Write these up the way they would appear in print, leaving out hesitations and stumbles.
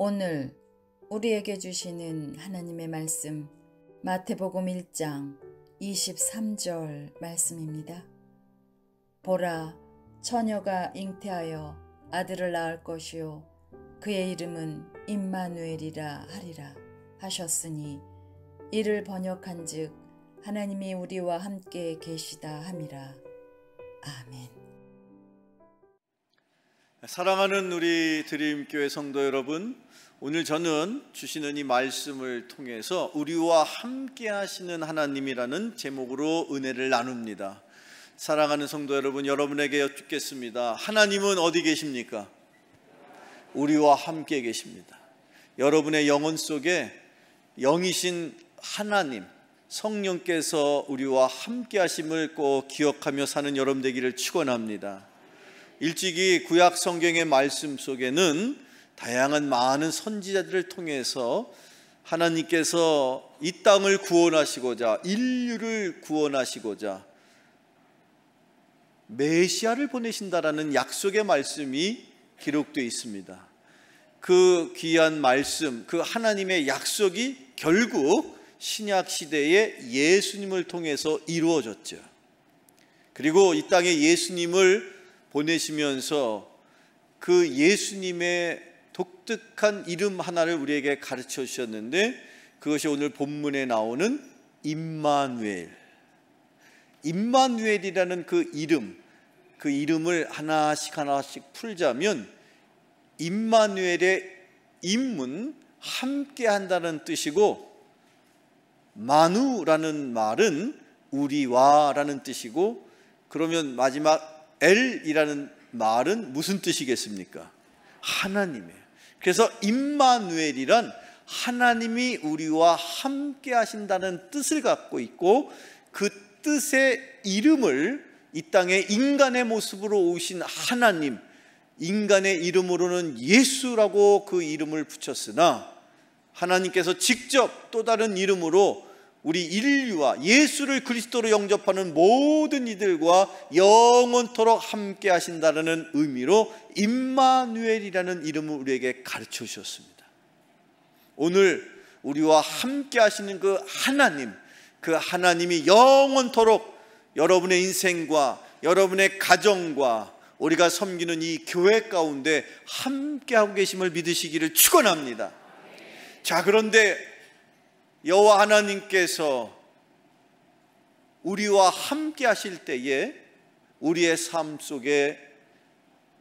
오늘 우리에게 주시는 하나님의 말씀, 마태복음 1장 23절 말씀입니다. 보라, 처녀가 잉태하여 아들을 낳을 것이요 그의 이름은 임마누엘이라 하리라 하셨으니 이를 번역한즉 하나님이 우리와 함께 계시다 함이라. 아멘. 사랑하는 우리 드림교회 성도 여러분, 오늘 저는 주시는 이 말씀을 통해서 우리와 함께 하시는 하나님이라는 제목으로 은혜를 나눕니다. 사랑하는 성도 여러분, 여러분에게 여쭙겠습니다. 하나님은 어디 계십니까? 우리와 함께 계십니다. 여러분의 영혼 속에 영이신 하나님, 성령께서 우리와 함께 하심을 꼭 기억하며 사는 여러분 되기를 축원합니다. 일찍이 구약 성경의 말씀 속에는 다양한 많은 선지자들을 통해서 하나님께서 이 땅을 구원하시고자, 인류를 구원하시고자 메시아를 보내신다라는 약속의 말씀이 기록되어 있습니다. 그 귀한 말씀, 그 하나님의 약속이 결국 신약 시대에 예수님을 통해서 이루어졌죠. 그리고 이 땅에 예수님을 보내시면서 그 예수님의 독특한 이름 하나를 우리에게 가르쳐 주셨는데, 그것이 오늘 본문에 나오는 임마누엘이라는 그 이름을 하나씩 풀자면, 임마누엘의 임은 함께 한다는 뜻이고, 마누라는 말은 우리와라는 뜻이고, 그러면 마지막 엘이라는 말은 무슨 뜻이겠습니까? 하나님이에요. 그래서 임마누엘이란 하나님이 우리와 함께 하신다는 뜻을 갖고 있고, 그 뜻의 이름을 이 땅에 인간의 모습으로 오신 하나님, 인간의 이름으로는 예수라고 그 이름을 붙였으나, 하나님께서 직접 또 다른 이름으로 우리 인류와 예수를 그리스도로 영접하는 모든 이들과 영원토록 함께 하신다는 의미로 임마누엘이라는 이름을 우리에게 가르쳐 주셨습니다. 오늘 우리와 함께 하시는 그 하나님이 영원토록 여러분의 인생과 여러분의 가정과 우리가 섬기는 이 교회 가운데 함께하고 계심을 믿으시기를 축원합니다. 자, 그런데 여호와 하나님께서 우리와 함께 하실 때에 우리의 삶 속에,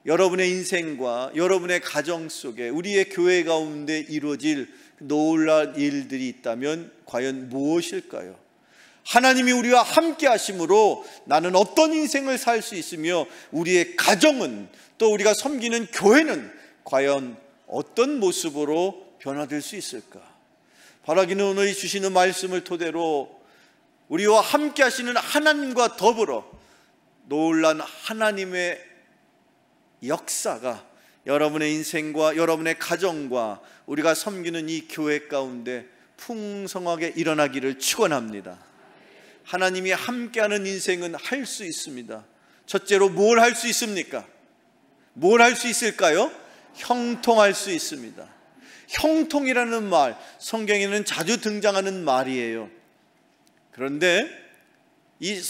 여러분의 인생과 여러분의 가정 속에, 우리의 교회 가운데 이루어질 놀라운 일들이 있다면 과연 무엇일까요? 하나님이 우리와 함께 하심으로 나는 어떤 인생을 살 수 있으며, 우리의 가정은, 또 우리가 섬기는 교회는 과연 어떤 모습으로 변화될 수 있을까? 바라기는 오늘 주시는 말씀을 토대로 우리와 함께 하시는 하나님과 더불어 놀란 하나님의 역사가 여러분의 인생과 여러분의 가정과 우리가 섬기는 이 교회 가운데 풍성하게 일어나기를 축원합니다. 하나님이 함께하는 인생은 할 수 있습니다. 첫째로 뭘 할 수 있습니까? 뭘 할 수 있을까요? 형통할 수 있습니다. 형통이라는 말, 성경에는 자주 등장하는 말이에요. 그런데 이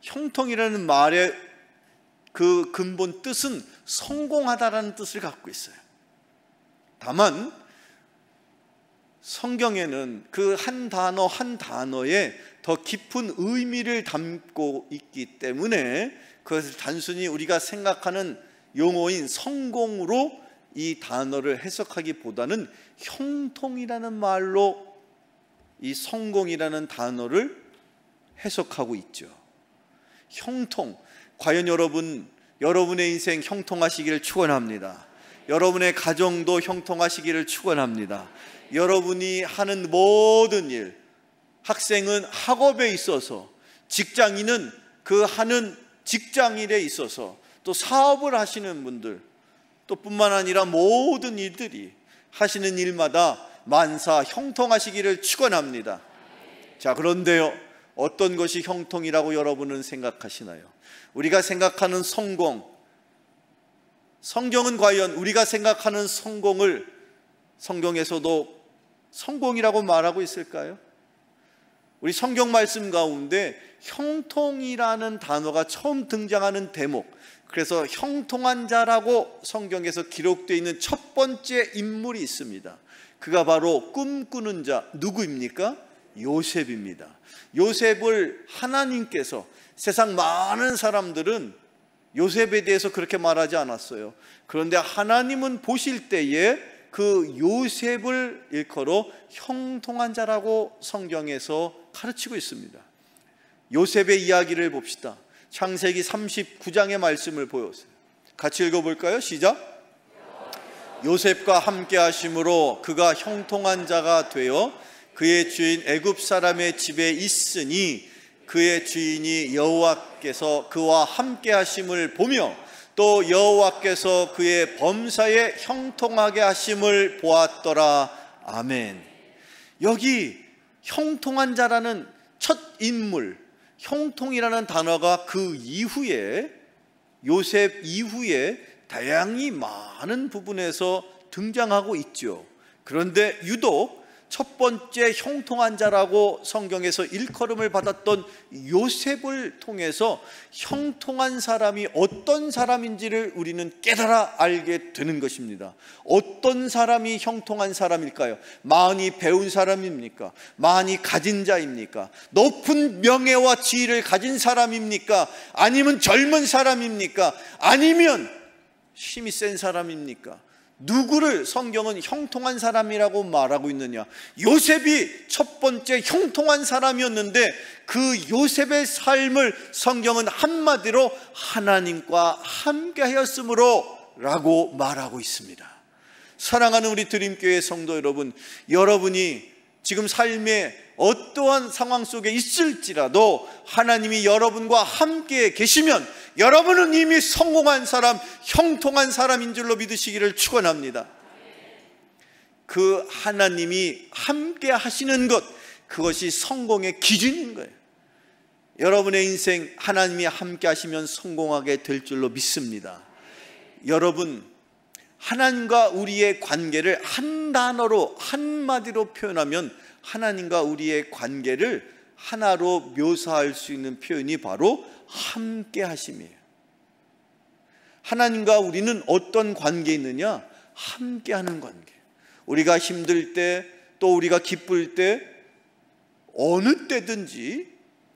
형통이라는 말의 그 근본 뜻은 성공하다라는 뜻을 갖고 있어요. 다만 성경에는 그 한 단어 한 단어에 더 깊은 의미를 담고 있기 때문에 그것을 단순히 우리가 생각하는 용어인 성공으로 이 단어를 해석하기보다는 형통이라는 말로 이 성공이라는 단어를 해석하고 있죠. 형통, 과연 여러분의 인생 형통하시기를 축원합니다. 여러분의 가정도 형통하시기를 축원합니다. 여러분이 하는 모든 일, 학생은 학업에 있어서, 직장인은 그 하는 직장일에 있어서, 또 사업을 하시는 분들, 또 뿐만 아니라 모든 이들이 하시는 일마다 만사 형통하시기를 축원합니다. 자, 그런데요, 어떤 것이 형통이라고 여러분은 생각하시나요? 우리가 생각하는 성공, 성경은 과연 우리가 생각하는 성공을 성경에서도 성공이라고 말하고 있을까요? 우리 성경 말씀 가운데 형통이라는 단어가 처음 등장하는 대목, 그래서 형통한 자라고 성경에서 기록되어 있는 첫 번째 인물이 있습니다. 그가 바로 꿈꾸는 자, 누구입니까? 요셉입니다. 요셉을 하나님께서, 세상 많은 사람들은 요셉에 대해서 그렇게 말하지 않았어요. 그런데 하나님은 보실 때에 그 요셉을 일컬어 형통한 자라고 성경에서 가르치고 있습니다. 요셉의 이야기를 봅시다. 창세기 39장의 말씀을 보여주세요. 같이 읽어볼까요? 시작. 요셉과 함께 하심으로 그가 형통한 자가 되어 그의 주인 애굽 사람의 집에 있으니 그의 주인이 여호와께서 그와 함께 하심을 보며 또 여호와께서 그의 범사에 형통하게 하심을 보았더라. 아멘. 여기 형통한 자라는 첫 인물, 형통이라는 단어가 그 이후에, 요셉 이후에 다양히 많은 부분에서 등장하고 있죠. 그런데 유독 첫 번째 형통한 자라고 성경에서 일컬음을 받았던 요셉을 통해서 형통한 사람이 어떤 사람인지를 우리는 깨달아 알게 되는 것입니다. 어떤 사람이 형통한 사람일까요? 많이 배운 사람입니까? 많이 가진 자입니까? 높은 명예와 지위를 가진 사람입니까? 아니면 젊은 사람입니까? 아니면 힘이 센 사람입니까? 누구를 성경은 형통한 사람이라고 말하고 있느냐? 요셉이 첫 번째 형통한 사람이었는데 그 요셉의 삶을 성경은 한마디로 하나님과 함께 하였으므로 라고 말하고 있습니다. 사랑하는 우리 드림교회 성도 여러분, 여러분이 지금 삶의 어떠한 상황 속에 있을지라도 하나님이 여러분과 함께 계시면 여러분은 이미 성공한 사람, 형통한 사람인 줄로 믿으시기를 축원합니다. 그 하나님이 함께 하시는 것, 그것이 성공의 기준인 거예요. 여러분의 인생 하나님이 함께 하시면 성공하게 될 줄로 믿습니다. 여러분, 하나님과 우리의 관계를 한 단어로, 한마디로 표현하면 하나님과 우리의 관계를 하나로 묘사할 수 있는 표현이 바로 함께 하심이에요. 하나님과 우리는 어떤 관계에 있느냐? 함께 하는 관계. 우리가 힘들 때, 또 우리가 기쁠 때, 어느 때든지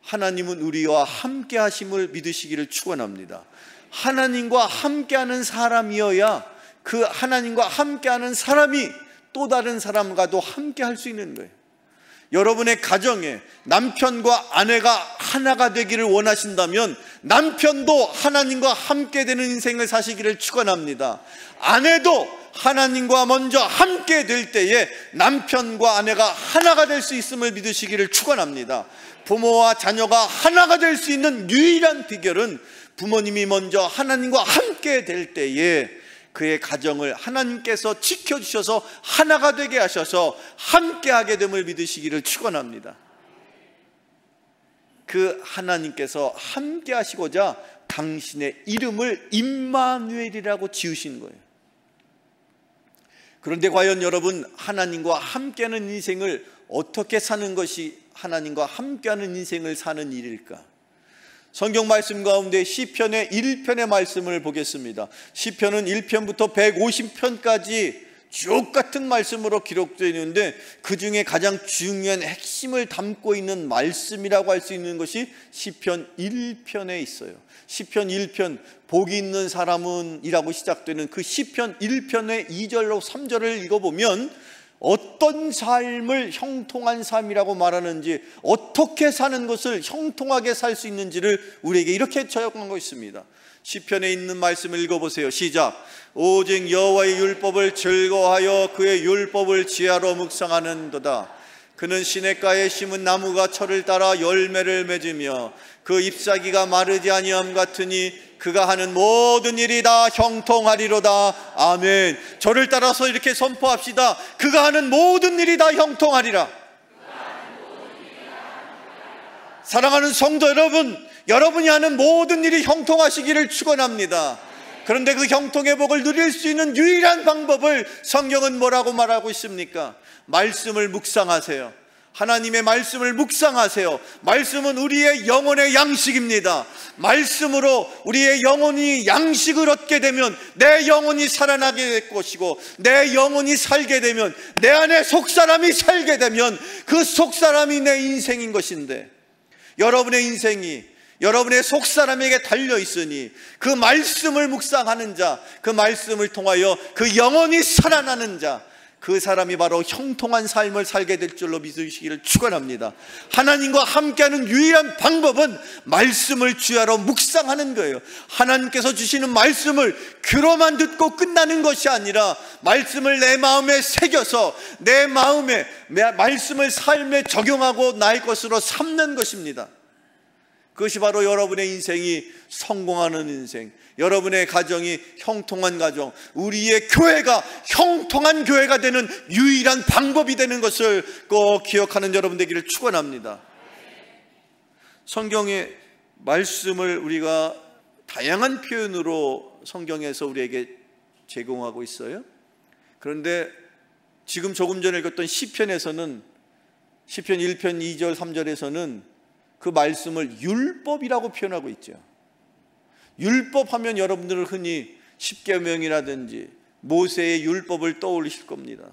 하나님은 우리와 함께 하심을 믿으시기를 축원합니다. 하나님과 함께 하는 사람이어야 그 하나님과 함께 하는 사람이 또 다른 사람과도 함께 할 수 있는 거예요. 여러분의 가정에 남편과 아내가 하나가 되기를 원하신다면 남편도 하나님과 함께 되는 인생을 사시기를 축원합니다. 아내도 하나님과 먼저 함께 될 때에 남편과 아내가 하나가 될 수 있음을 믿으시기를 축원합니다. 부모와 자녀가 하나가 될 수 있는 유일한 비결은 부모님이 먼저 하나님과 함께 될 때에 그의 가정을 하나님께서 지켜주셔서 하나가 되게 하셔서 함께하게 됨을 믿으시기를 축원합니다. 그 하나님께서 함께 하시고자 당신의 이름을 임마누엘이라고 지으신 거예요. 그런데 과연 여러분, 하나님과 함께하는 인생을 어떻게 사는 것이 하나님과 함께하는 인생을 사는 일일까? 성경 말씀 가운데 시편의 1편의 말씀을 보겠습니다. 시편은 1편부터 150편까지 쭉 같은 말씀으로 기록되어 있는데 그 중에 가장 중요한 핵심을 담고 있는 말씀이라고 할 수 있는 것이 시편 1편에 있어요. 시편 1편, 복이 있는 사람은 이라고 시작되는 그 시편 1편의 2절로 3절을 읽어보면 어떤 삶을 형통한 삶이라고 말하는지, 어떻게 사는 것을 형통하게 살 수 있는지를 우리에게 이렇게 적용하고 있습니다. 시편에 있는 말씀을 읽어보세요. 시작. 오직 여호와의 율법을 즐거워하여 그의 율법을 지혜로 묵상하는도다. 그는 시냇가에 심은 나무가 철을 따라 열매를 맺으며 그 잎사귀가 마르지 아니함 같으니 그가 하는 모든 일이 다 형통하리로다. 아멘. 저를 따라서 이렇게 선포합시다. 그가 하는 모든 일이 다 형통하리라. 사랑하는 성도 여러분, 여러분이 하는 모든 일이 형통하시기를 축원합니다. 그런데 그 형통의 복을 누릴 수 있는 유일한 방법을 성경은 뭐라고 말하고 있습니까? 말씀을 묵상하세요. 하나님의 말씀을 묵상하세요. 말씀은 우리의 영혼의 양식입니다. 말씀으로 우리의 영혼이 양식을 얻게 되면 내 영혼이 살아나게 될 것이고, 내 영혼이 살게 되면, 내 안에 속사람이 살게 되면 그 속사람이 내 인생인 것인데, 여러분의 인생이 여러분의 속사람에게 달려있으니 그 말씀을 묵상하는 자, 그 말씀을 통하여 그 영혼이 살아나는 자, 그 사람이 바로 형통한 삶을 살게 될 줄로 믿으시기를 축원합니다. 하나님과 함께하는 유일한 방법은 말씀을 주야로 묵상하는 거예요. 하나님께서 주시는 말씀을 귀로만 듣고 끝나는 것이 아니라 말씀을 내 마음에 새겨서 내 마음에 말씀을 삶에 적용하고 나의 것으로 삼는 것입니다. 그것이 바로 여러분의 인생이 성공하는 인생, 여러분의 가정이 형통한 가정, 우리의 교회가 형통한 교회가 되는 유일한 방법이 되는 것을 꼭 기억하는 여러분 되기를 축원합니다. 성경의 말씀을 우리가 다양한 표현으로 성경에서 우리에게 제공하고 있어요. 그런데 지금 조금 전에 읽었던 시편에서는, 시편 1편 2절 3절에서는 그 말씀을 율법이라고 표현하고 있죠. 율법 하면 여러분들은 흔히 십계명이라든지 모세의 율법을 떠올리실 겁니다.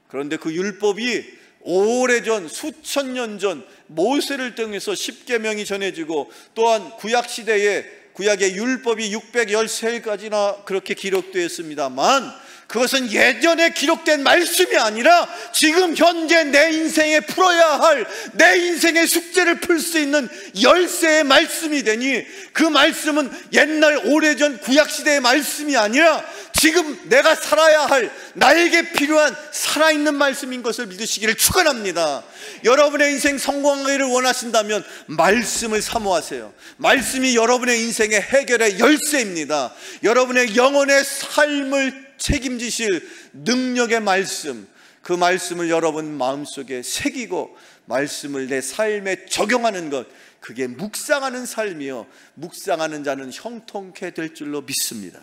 그런데 그 율법이 오래전, 수천 년 전 모세를 통해서 십계명이 전해지고, 또한 구약시대에 구약의 율법이 613가지나 그렇게 기록되었습니다만, 그것은 예전에 기록된 말씀이 아니라 지금 현재 내 인생에 풀어야 할, 내 인생의 숙제를 풀 수 있는 열쇠의 말씀이 되니, 그 말씀은 옛날 오래전 구약시대의 말씀이 아니라 지금 내가 살아야 할, 나에게 필요한 살아있는 말씀인 것을 믿으시기를 축원합니다. 여러분의 인생 성공하기를 원하신다면 말씀을 사모하세요. 말씀이 여러분의 인생의 해결의 열쇠입니다. 여러분의 영혼의 삶을 책임지실 능력의 말씀, 그 말씀을 여러분 마음속에 새기고 말씀을 내 삶에 적용하는 것, 그게 묵상하는 삶이요, 묵상하는 자는 형통케 될 줄로 믿습니다.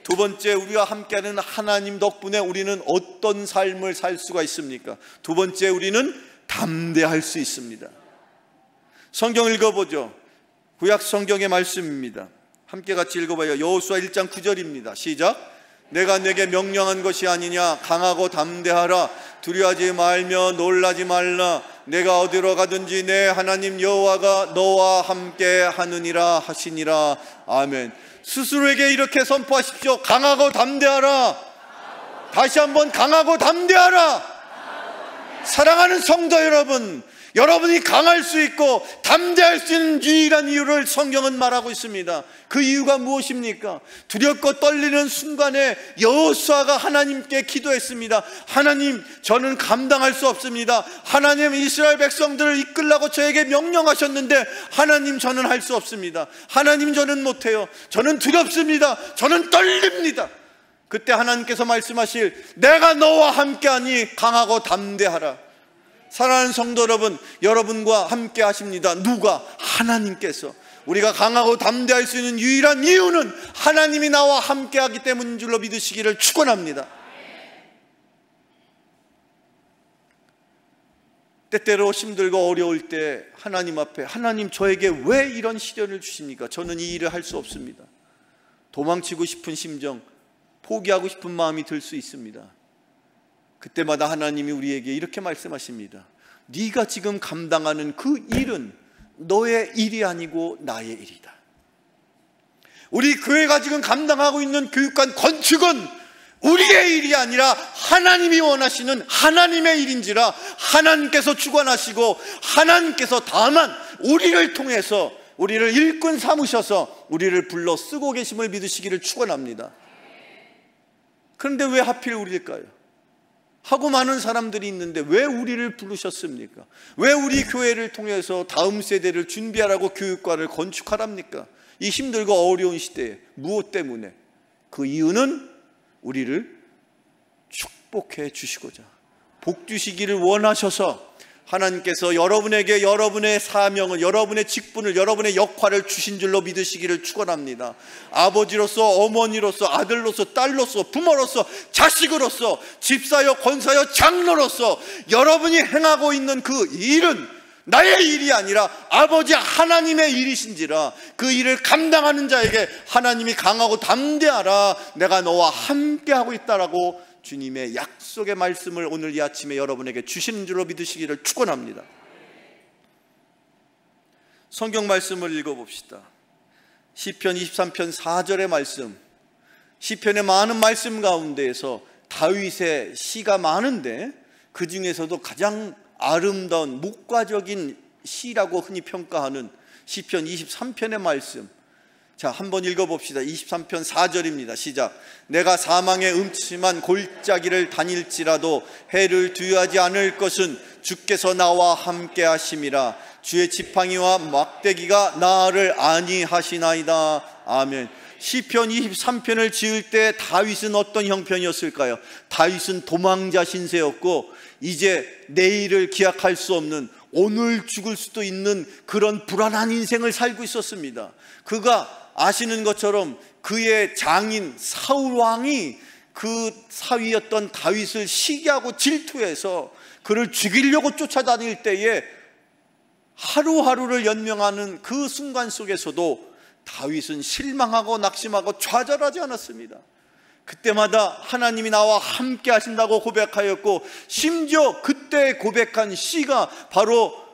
두 번째, 우리와 함께하는 하나님 덕분에 우리는 어떤 삶을 살 수가 있습니까? 두 번째, 우리는 담대할 수 있습니다. 성경 읽어보죠. 구약 성경의 말씀입니다. 함께 같이 읽어봐요. 여호수아 1장 9절입니다. 시작. 내가 내게 명령한 것이 아니냐? 강하고 담대하라. 두려워하지 말며 놀라지 말라. 내가 어디로 가든지 내 하나님 여호와가 너와 함께 하느니라 하시니라. 아멘. 스스로에게 이렇게 선포하십시오. 강하고 담대하라. 다시 한번 강하고 담대하라. 사랑하는 성도 여러분, 여러분이 강할 수 있고 담대할 수 있는 유일한 이유를 성경은 말하고 있습니다. 그 이유가 무엇입니까? 두렵고 떨리는 순간에 여호수아가 하나님께 기도했습니다. 하나님, 저는 감당할 수 없습니다. 하나님, 이스라엘 백성들을 이끌라고 저에게 명령하셨는데 하나님, 저는 할 수 없습니다. 하나님, 저는 못해요. 저는 두렵습니다. 저는 떨립니다. 그때 하나님께서 말씀하실, 내가 너와 함께하니 강하고 담대하라. 사랑하는 성도 여러분, 여러분과 함께 하십니다. 누가? 하나님께서. 우리가 강하고 담대할 수 있는 유일한 이유는 하나님이 나와 함께 하기 때문인 줄로 믿으시기를 축원합니다. 때때로 힘들고 어려울 때 하나님 앞에, 하나님, 저에게 왜 이런 시련을 주십니까? 저는 이 일을 할 수 없습니다. 도망치고 싶은 심정, 포기하고 싶은 마음이 들 수 있습니다. 그때마다 하나님이 우리에게 이렇게 말씀하십니다. 네가 지금 감당하는 그 일은 너의 일이 아니고 나의 일이다. 우리 교회가 지금 감당하고 있는 교육관 건축은 우리의 일이 아니라 하나님이 원하시는 하나님의 일인지라, 하나님께서 주관하시고 하나님께서 다만 우리를 통해서 우리를 일꾼 삼으셔서 우리를 불러 쓰고 계심을 믿으시기를 축원합니다. 그런데 왜 하필 우리일까요? 하고 많은 사람들이 있는데 왜 우리를 부르셨습니까? 왜 우리 교회를 통해서 다음 세대를 준비하라고 교육관을 건축하랍니까? 이 힘들고 어려운 시대에 무엇 때문에? 그 이유는 우리를 축복해 주시고자, 복 주시기를 원하셔서 하나님께서 여러분에게 여러분의 사명을, 여러분의 직분을, 여러분의 역할을 주신 줄로 믿으시기를 축원합니다. 아버지로서, 어머니로서, 아들로서, 딸로서, 부모로서, 자식으로서, 집사여, 권사여, 장로로서 여러분이 행하고 있는 그 일은 나의 일이 아니라 아버지 하나님의 일이신지라 그 일을 감당하는 자에게 하나님이 강하고 담대하라, 내가 너와 함께하고 있다라고 주님의 약속의 말씀을 오늘 이 아침에 여러분에게 주시는 줄로 믿으시기를 축원합니다. 성경 말씀을 읽어봅시다. 시편 23편 4절의 말씀, 시편의 많은 말씀 가운데에서 다윗의 시가 많은데 그 중에서도 가장 아름다운 목가적인 시라고 흔히 평가하는 시편 23편의 말씀, 자, 한번 읽어봅시다. 23편 4절입니다. 시작. 내가 사망의 음침한 골짜기를 다닐지라도 해를 두려워하지 않을 것은 주께서 나와 함께 하심이라. 주의 지팡이와 막대기가 나를 안위하시나이다. 아멘. 시편 23편을 지을 때 다윗은 어떤 형편이었을까요? 다윗은 도망자 신세였고 이제 내일을 기약할 수 없는, 오늘 죽을 수도 있는 그런 불안한 인생을 살고 있었습니다. 그가 아시는 것처럼 그의 장인 사울 왕이 그 사위였던 다윗을 시기하고 질투해서 그를 죽이려고 쫓아다닐 때에 하루하루를 연명하는 그 순간 속에서도 다윗은 실망하고 낙심하고 좌절하지 않았습니다. 그때마다 하나님이 나와 함께 하신다고 고백하였고, 심지어 그때 고백한 시가 바로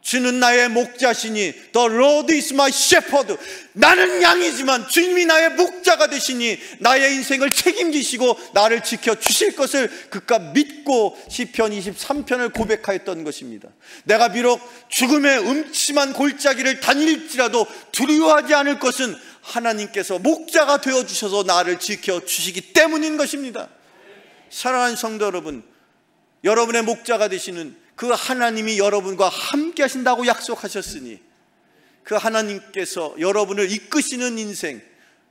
주는 나의 목자시니 The Lord is my shepherd. 나는 양이지만 주님이 나의 목자가 되시니 나의 인생을 책임지시고 나를 지켜주실 것을 그가 믿고 시편 23편을 고백하였던 것입니다. 내가 비록 죽음의 음침한 골짜기를 다닐지라도 두려워하지 않을 것은 하나님께서 목자가 되어주셔서 나를 지켜주시기 때문인 것입니다. 사랑하는 성도 여러분, 여러분의 목자가 되시는 그 하나님이 여러분과 함께 하신다고 약속하셨으니 그 하나님께서 여러분을 이끄시는 인생,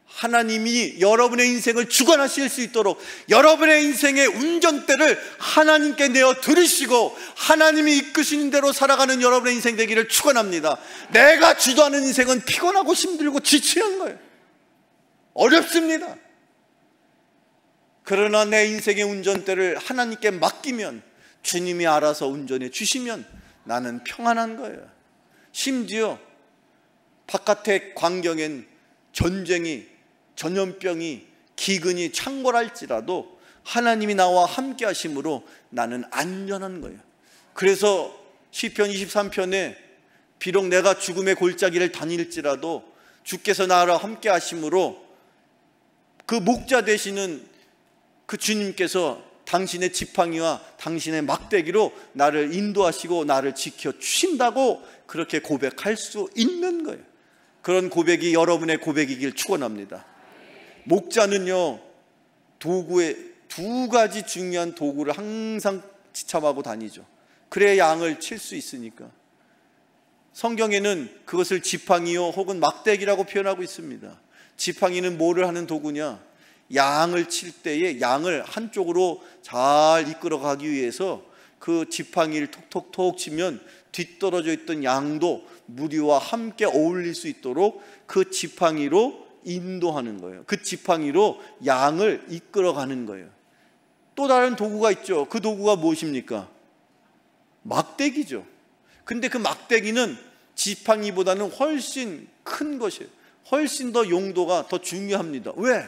하나님이 여러분의 인생을 주관하실 수 있도록 여러분의 인생의 운전대를 하나님께 내어 들으시고 하나님이 이끄시는 대로 살아가는 여러분의 인생 되기를 축원합니다. 내가 주도하는 인생은 피곤하고 힘들고 지치는 거예요. 어렵습니다. 그러나 내 인생의 운전대를 하나님께 맡기면, 주님이 알아서 운전해 주시면 나는 평안한 거예요. 심지어 바깥의 광경엔 전쟁이, 전염병이, 기근이 창궐할지라도 하나님이 나와 함께 하심으로 나는 안전한 거예요. 그래서 시편 23편에 비록 내가 죽음의 골짜기를 다닐지라도 주께서 나와 함께 하심으로 그 목자 되시는 그 주님께서 당신의 지팡이와 당신의 막대기로 나를 인도하시고 나를 지켜주신다고 그렇게 고백할 수 있는 거예요. 그런 고백이 여러분의 고백이길 축원합니다. 목자는요, 도구에 두 가지 중요한 도구를 항상 지참하고 다니죠. 그래야 양을 칠 수 있으니까. 성경에는 그것을 지팡이요 혹은 막대기라고 표현하고 있습니다. 지팡이는 뭐를 하는 도구냐? 양을 칠 때에 양을 한쪽으로 잘 이끌어 가기 위해서 그 지팡이를 톡톡톡 치면 뒤떨어져 있던 양도 무리와 함께 어울릴 수 있도록 그 지팡이로 인도하는 거예요. 그 지팡이로 양을 이끌어 가는 거예요. 또 다른 도구가 있죠. 그 도구가 무엇입니까? 막대기죠. 근데 그 막대기는 지팡이보다는 훨씬 큰 것이에요. 훨씬 더 용도가 더 중요합니다. 왜?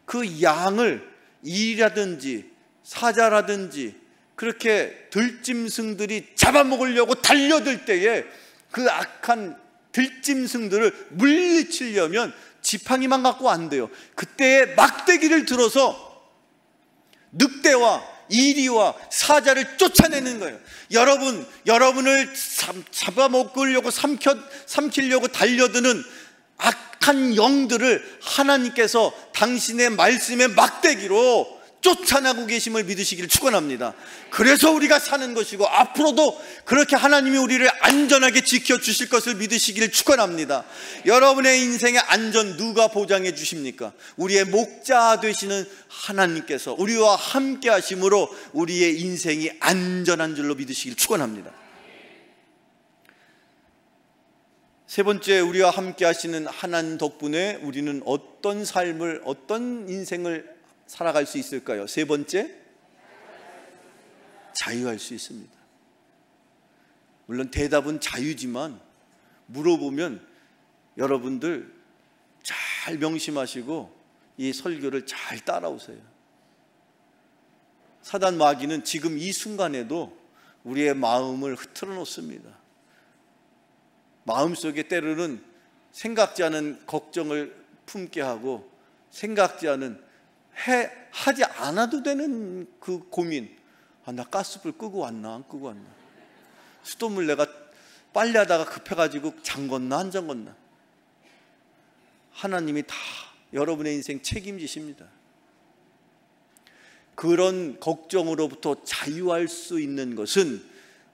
그 양을 이라든지 사자라든지 그렇게 들짐승들이 잡아먹으려고 달려들 때에 그 악한 들짐승들을 물리치려면 지팡이만 갖고 안 돼요. 그때에 막대기를 들어서 늑대와 이리와 사자를 쫓아내는 거예요. 여러분을 잡아먹으려고 삼키려고 달려드는 악한 영들을 하나님께서 당신의 말씀의 막대기로 쫓아나고 계심을 믿으시기를 축원합니다. 그래서 우리가 사는 것이고 앞으로도 그렇게 하나님이 우리를 안전하게 지켜주실 것을 믿으시기를 축원합니다. 여러분의 인생의 안전 누가 보장해 주십니까? 우리의 목자 되시는 하나님께서 우리와 함께 하심으로 우리의 인생이 안전한 줄로 믿으시기를 축원합니다. 세 번째, 우리와 함께 하시는 하나님 덕분에 우리는 어떤 삶을, 어떤 인생을 살아갈 수 있을까요? 세 번째, 자유할 수 있습니다. 물론 대답은 자유지만 물어보면 여러분들 잘 명심하시고 이 설교를 잘 따라오세요. 사단 마귀는 지금 이 순간에도 우리의 마음을 흐트러 놓습니다. 마음속에 때로는 생각지 않은 걱정을 품게 하고 생각지 않은 하지 않아도 되는 그 고민. 나 가스불 끄고 왔나 안 끄고 왔나, 수돗물 내가 빨래하다가 급해가지고 잠궜나 안 잠궜나. 하나님이 다 여러분의 인생 책임지십니다. 그런 걱정으로부터 자유할 수 있는 것은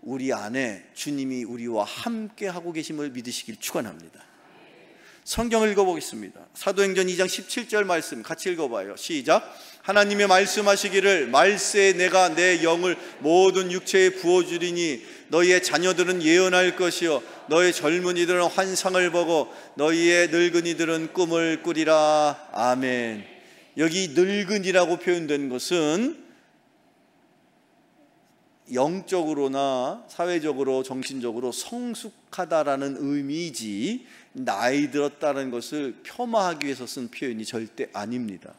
우리 안에 주님이 우리와 함께 하고 계심을 믿으시길 축원합니다. 성경을 읽어보겠습니다. 사도행전 2장 17절 말씀 같이 읽어봐요. 시작. 하나님의 말씀하시기를 말세에 내가 내 영을 모든 육체에 부어주리니 너희의 자녀들은 예언할 것이요 너희 젊은이들은 환상을 보고 너희의 늙은이들은 꿈을 꾸리라. 아멘. 여기 늙은이라고 표현된 것은 영적으로나 사회적으로 정신적으로 성숙하다라는 의미이지 나이 들었다는 것을 폄하하기 위해서 쓴 표현이 절대 아닙니다.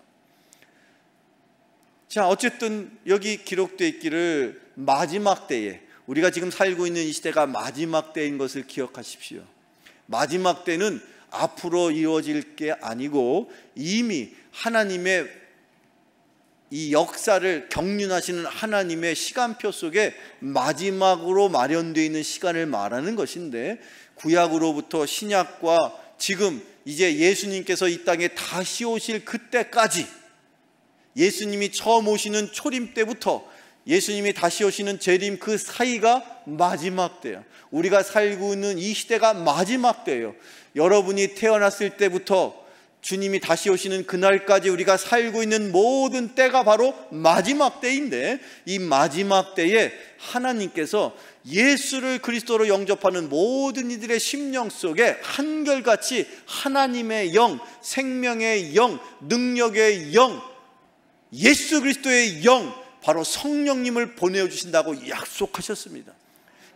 자, 어쨌든 여기 기록되어 있기를 마지막 때에, 우리가 지금 살고 있는 이 시대가 마지막 때인 것을 기억하십시오. 마지막 때는 앞으로 이루어질 게 아니고 이미 하나님의 이 역사를 경륜하시는 하나님의 시간표 속에 마지막으로 마련되어 있는 시간을 말하는 것인데, 구약으로부터 신약과 지금 이제 예수님께서 이 땅에 다시 오실 그때까지, 예수님이 처음 오시는 초림 때부터 예수님이 다시 오시는 재림 그 사이가 마지막 때야. 우리가 살고 있는 이 시대가 마지막 때예요. 여러분이 태어났을 때부터 주님이 다시 오시는 그날까지 우리가 살고 있는 모든 때가 바로 마지막 때인데, 이 마지막 때에 하나님께서 예수를 그리스도로 영접하는 모든 이들의 심령 속에 한결같이 하나님의 영, 생명의 영, 능력의 영, 예수 그리스도의 영, 바로 성령님을 보내주신다고 약속하셨습니다.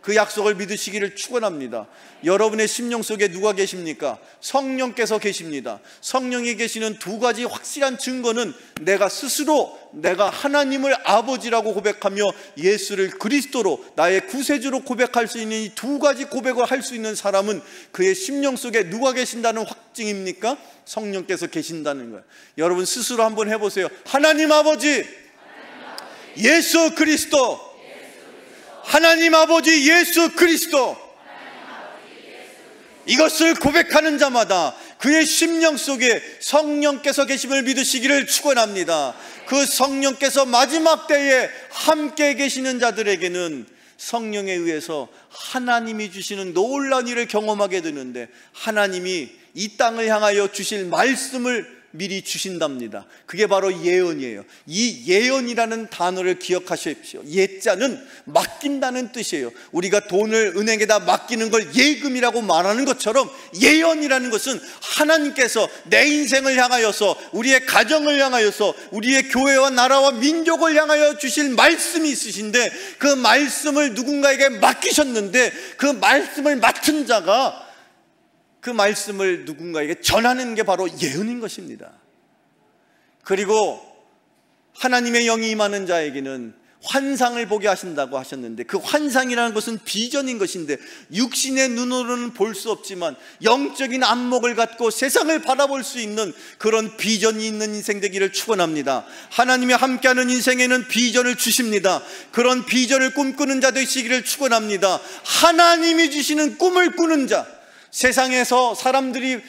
그 약속을 믿으시기를 축원합니다. 여러분의 심령 속에 누가 계십니까? 성령께서 계십니다. 성령이 계시는 두 가지 확실한 증거는 내가 스스로 내가 하나님을 아버지라고 고백하며 예수를 그리스도로 나의 구세주로 고백할 수 있는 이 두 가지 고백을 할 수 있는 사람은 그의 심령 속에 누가 계신다는 확증입니까? 성령께서 계신다는 거예요. 여러분 스스로 한번 해보세요. 하나님 아버지, 예수 그리스도, 하나님 아버지 예수 그리스도, 이것을 고백하는 자마다 그의 심령 속에 성령께서 계심을 믿으시기를 축원합니다. 그 성령께서 마지막 때에 함께 계시는 자들에게는 성령에 의해서 하나님이 주시는 놀라운 일을 경험하게 되는데, 하나님이 이 땅을 향하여 주실 말씀을 미리 주신답니다. 그게 바로 예언이에요. 이 예언이라는 단어를 기억하십시오. 예자는 맡긴다는 뜻이에요. 우리가 돈을 은행에다 맡기는 걸 예금이라고 말하는 것처럼 예언이라는 것은 하나님께서 내 인생을 향하여서, 우리의 가정을 향하여서, 우리의 교회와 나라와 민족을 향하여 주실 말씀이 있으신데, 그 말씀을 누군가에게 맡기셨는데 그 말씀을 맡은 자가 그 말씀을 누군가에게 전하는 게 바로 예언인 것입니다. 그리고 하나님의 영이 임하는 자에게는 환상을 보게 하신다고 하셨는데, 그 환상이라는 것은 비전인 것인데, 육신의 눈으로는 볼 수 없지만 영적인 안목을 갖고 세상을 바라볼 수 있는 그런 비전이 있는 인생 되기를 축원합니다. 하나님이 함께하는 인생에는 비전을 주십니다. 그런 비전을 꿈꾸는 자 되시기를 축원합니다. 하나님이 주시는 꿈을 꾸는 자, 세상에서 사람들이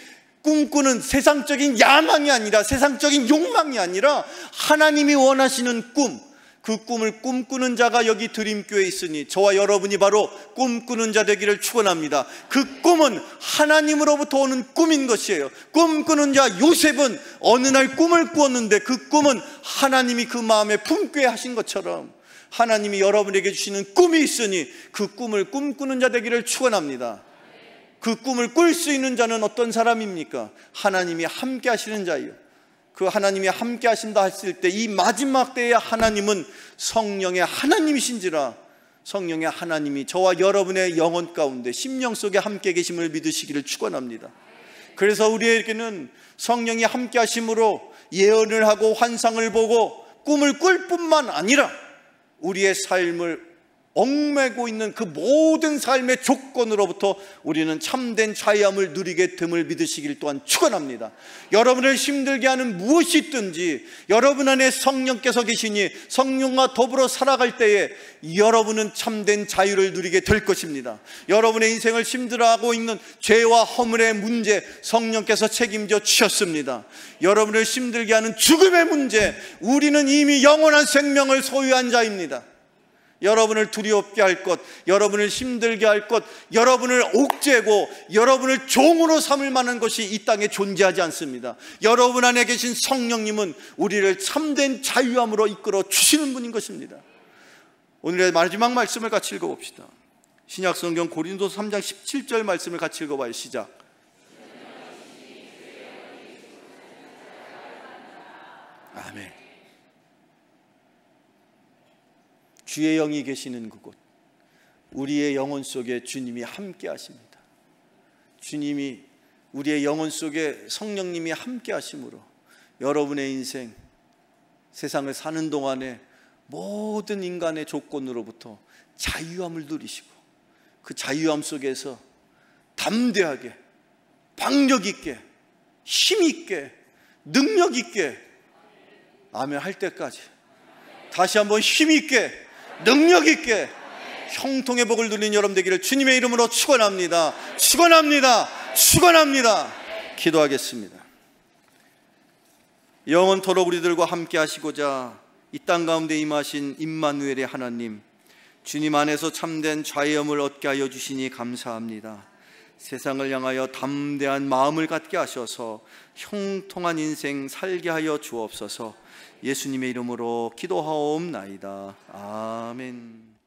꿈꾸는 세상적인 야망이 아니라, 세상적인 욕망이 아니라 하나님이 원하시는 꿈, 그 꿈을 꿈꾸는 자가 여기 드림교회에 있으니 저와 여러분이 바로 꿈꾸는 자 되기를 축원합니다. 그 꿈은 하나님으로부터 오는 꿈인 것이에요. 꿈꾸는 자 요셉은 어느 날 꿈을 꾸었는데 그 꿈은 하나님이 그 마음에 품게 하신 것처럼 하나님이 여러분에게 주시는 꿈이 있으니 그 꿈을 꿈꾸는 자 되기를 축원합니다. 그 꿈을 꿀 수 있는 자는 어떤 사람입니까? 하나님이 함께 하시는 자예요. 그 하나님이 함께 하신다 했을 때 이 마지막 때의 하나님은 성령의 하나님이신지라, 성령의 하나님이 저와 여러분의 영혼 가운데 심령 속에 함께 계심을 믿으시기를 축원합니다. 그래서 우리에게는 성령이 함께 하심으로 예언을 하고 환상을 보고 꿈을 꿀 뿐만 아니라 우리의 삶을 얽매고 있는 그 모든 삶의 조건으로부터 우리는 참된 자유함을 누리게 됨을 믿으시길 또한 축원합니다. 여러분을 힘들게 하는 무엇이 있든지 여러분 안에 성령께서 계시니 성령과 더불어 살아갈 때에 여러분은 참된 자유를 누리게 될 것입니다. 여러분의 인생을 힘들어하고 있는 죄와 허물의 문제 성령께서 책임져 주셨습니다. 여러분을 힘들게 하는 죽음의 문제, 우리는 이미 영원한 생명을 소유한 자입니다. 여러분을 두렵게 할 것, 여러분을 힘들게 할 것, 여러분을 옥죄고 여러분을 종으로 삼을 만한 것이 이 땅에 존재하지 않습니다. 여러분 안에 계신 성령님은 우리를 참된 자유함으로 이끌어 주시는 분인 것입니다. 오늘의 마지막 말씀을 같이 읽어봅시다. 신약성경 고린도서 3장 17절 말씀을 같이 읽어봐요. 시작. 아멘. 주의 영이 계시는 그곳, 우리의 영혼 속에 주님이 함께 하십니다. 주님이 우리의 영혼 속에 성령님이 함께 하심으로 여러분의 인생, 세상을 사는 동안에 모든 인간의 조건으로부터 자유함을 누리시고 그 자유함 속에서 담대하게, 박력 있게, 힘 있게, 능력 있게 아멘 할 때까지 다시 한번 힘 있게, 능력 있게 형통의 복을 누린 여러분 되기를 주님의 이름으로 축원합니다. 축원합니다. 축원합니다. 기도하겠습니다. 영원토록 우리들과 함께 하시고자 이 땅 가운데 임하신 임마누엘의 하나님, 주님 안에서 참된 자유함을 얻게 하여 주시니 감사합니다. 세상을 향하여 담대한 마음을 갖게 하셔서 형통한 인생 살게 하여 주옵소서. 예수님의 이름으로 기도하옵나이다. 아멘.